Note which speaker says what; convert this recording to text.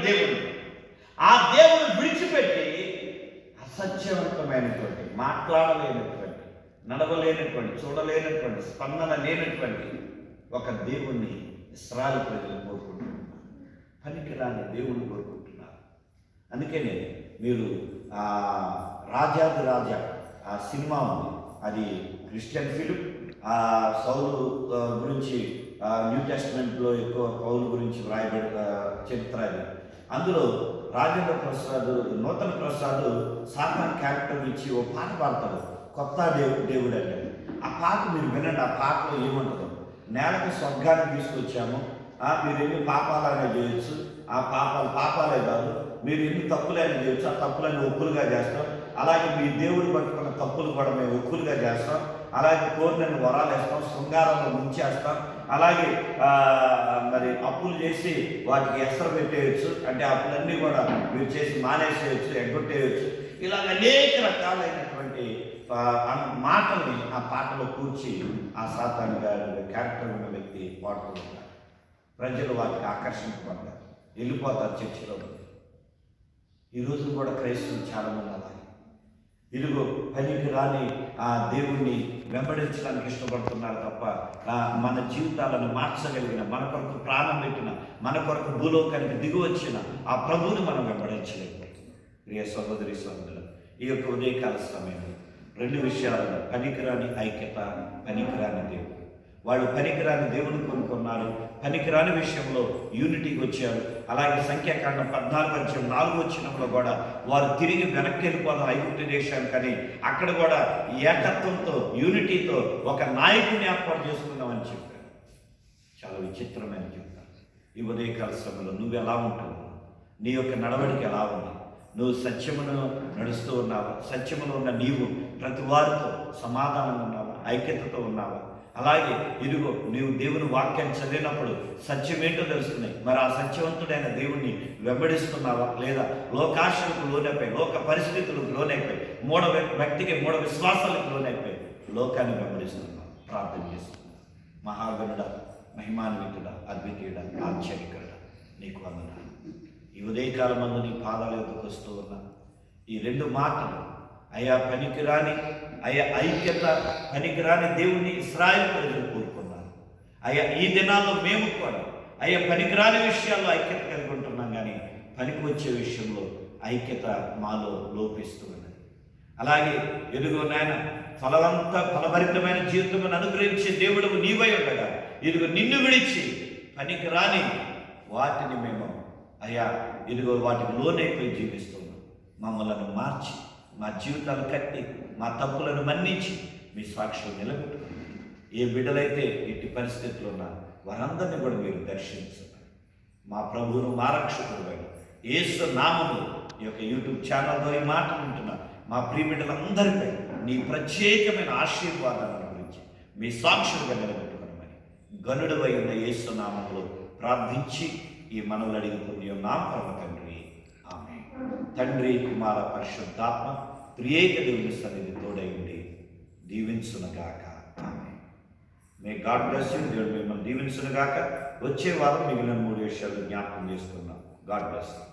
Speaker 1: దేవుడు. ఆ దేవుడు విడిచిపెట్టి అసత్యవంతమైనటువంటి, మాట్లాడలేనటువంటి, నడవలేనటువంటి, చూడలేనటువంటి, స్పందన లేనటువంటి ఒక దేవుణ్ణి ఇశ్రాయేలు ప్రజలు కోరుకుంటున్నారు. పనికిరాని దేవుణ్ణి కోరుకుంటున్నారు. అందుకనే మీరు రాజాది రాజా ఆ సినిమా ఉంది, అది క్రిస్టియన్ ఫిలిం. సౌలు గురించి న్యూ టెస్ట్మెంట్లో ఎక్కువ పౌలు గురించి వ్రాయబడి చరిత్ర అది. అందులో రాజేంద్ర ప్రసాద్, నూతన ప్రసాద్ సాతాన్ క్యారెక్టర్ ఇచ్చి ఓ పాట పాడతాడు, కొత్త దేవుడు అంటే. ఆ పాట మీరు వినండి. ఆ పాటలో ఏమంటుందో, నేలకు స్వర్గాన్ని తీసుకొచ్చాము, మీరు ఎన్ని పాపాలైనా చేయొచ్చు, ఆ పాపాలే కాదు, మీరు ఎన్ని తప్పులైనా చేయొచ్చు, ఆ తప్పులని ఒప్పులుగా చేస్తాం. అలాగే మీ దేవుడు పట్టుకున్న తప్పులు కూడా మేము ఒప్పులుగా చేస్తాం. అలాగే కోరినని వరాలు వేస్తాం, శృంగారంలో ముంచేస్తాం. అలాగే మరి అప్పులు చేసి వాటికి ఎసరు పెట్టేయచ్చు, అంటే అప్పులన్నీ కూడా మీరు చేసి మానేసేయచ్చు, ఎగ్గొట్టేయచ్చు. ఇలాగ అనేక రకాలైనటువంటి మాటల్ని ఆ పాటలో కూర్చి ఆ సాతాను గారు క్యారెక్టర్ ఉన్న వ్యక్తి పాడుతూ ఉంటారు. ప్రజలు వాటికి ఆకర్షించబడ్డారు, వెళ్ళిపోతారు చర్చిలో. ఈరోజు కూడా క్రైస్తవులు చాలామంది అలాగే ఇదిగో పనికి రాని ఆ దేవుణ్ణి వెంబడించడానికి ఇష్టపడుతున్నారు తప్ప మన జీవితాలను మార్చగలిగిన, మన కొరకు ప్రాణం పెట్టిన, మన కొరకు భూలోకానికి దిగి వచ్చిన ఆ ప్రభువుని మనం వెంబడించలేకపోతున్నాం. ప్రియ సహోదరి సహోదరులు, ఈ యొక్క ఉదయకాల సమయంలో రెండు విషయాలను, పనికిరాని ఐక్యత, పనికిరాని దేవుడు. వాళ్ళు పనికిరాని దేవుని కొనుక్కున్నారు, పనికిరాని విషయంలో యూనిటీకి వచ్చారు. అలాగే సంఖ్యాకాండం 14:4 కూడా వారు తిరిగి వెనక్కి వెళ్ళిపోదాం ఐగుప్తు దేశానికని అక్కడ కూడా ఏకత్వంతో, యూనిటీతో ఒక నాయకుడిని ఏర్పాటు చేసుకుందామని చెప్పారు. చాలా విచిత్రమైన చెప్తారు. ఈ ఉదయకాల సమయంలో నువ్వు ఎలా ఉంటావు? నీ యొక్క నడవడికి ఎలా ఉంది? నువ్వు సత్యమును నడుస్తూ ఉన్నావా? సత్యములో ఉన్న నీవు ప్రతి వారితో సమాధానంగా ఉన్నావా? ఐక్యతతో ఉన్నావా? అలాగే ఇదిగో నీవు దేవుని వాక్యాన్ని చదివినప్పుడు సత్యమేంటో తెలుస్తున్నాయి. మరి ఆ సత్యవంతుడైన దేవుణ్ణి వెంబడిస్తున్నావా? లేదా లోకాశలకు లోనైపోయి, లోక పరిస్థితులకు లోనైపోయి, వ్యక్తికి మూఢ విశ్వాసాలకు లోనైపోయి లోకాన్ని వెంబడిస్తున్నావు, ప్రార్థన చేస్తున్నావు. మహాగణుడ, మహిమాన్వితుడ, అద్వితీయుడ, ఆశ్చర్యకరుడ, నీకు వందనాలు. ఈ ఉదయకాలం మందు నీ పాదాల యొద్దకు వస్తూ ఉన్నా ఈ రెండు మాటలు, అయా పనికిరాని, అయా ఐక్యత, పనికిరాని దేవుణ్ణి ఇశ్రాయేలు ప్రజలు కోరుకున్నారు. అయ్యా ఈ దినాల్లో మేము కూడా అయ్యా పనికిరాని విషయాల్లో ఐక్యత కలిగి ఉంటున్నాం, కానీ పనికి వచ్చే విషయంలో ఐక్యత మాలో లోపిస్తూ ఉన్నది. అలాగే ఎదుగో నాయన ఫలభరితమైన జీవితమును అనుగ్రహించే దేవుడు నీవై ఉండగా ఇదిగో నిన్ను విడిచి పనికిరాని వాటిని మేము అయ్యా ఇదిగో వాటికి లోనైపోయి జీవిస్తున్నాం. మమ్మల్ని మార్చి, మా జీవితాలు కట్టి, మా తప్పులను మన్నించి మీ సాక్షులు నిలబెట్టుకుని ఏ బిడ్డలైతే ఎట్టి పరిస్థితుల్లో ఉన్నారు వారందరినీ కూడా మీరు దర్శించండి. మా ప్రభువును, మా రక్షకుడు యేసు నామములో ఈ యొక్క యూట్యూబ్ ఛానల్లో ఈ మాట వింటున్న మా ప్రియ బిడ్డలందరిపై నీ ప్రత్యేకమైన ఆశీర్వాదాలను గురించి మీ సాక్షులుగా నిలబెట్టుకున్నామని గనుడవై ఉన్న యేసు నామములో ప్రార్థించి ఈ మనవులు అడిగి పొందియున్నాం పరమ తండ్రి, ఆమేన్. తండ్రి, కుమార, పరిశుద్ధాత్మ త్రియేక దేవుని సన్నిధి తోడై ఉండి దీవించునుగాక. ఆమేన్. May God bless you. దేవుడు మిమ్మల్ని దీవించునుగాక. వచ్చే వారం మిగిలిన 3 విషయాలు జ్ఞాపకం చేసుకున్నాం. God bless you.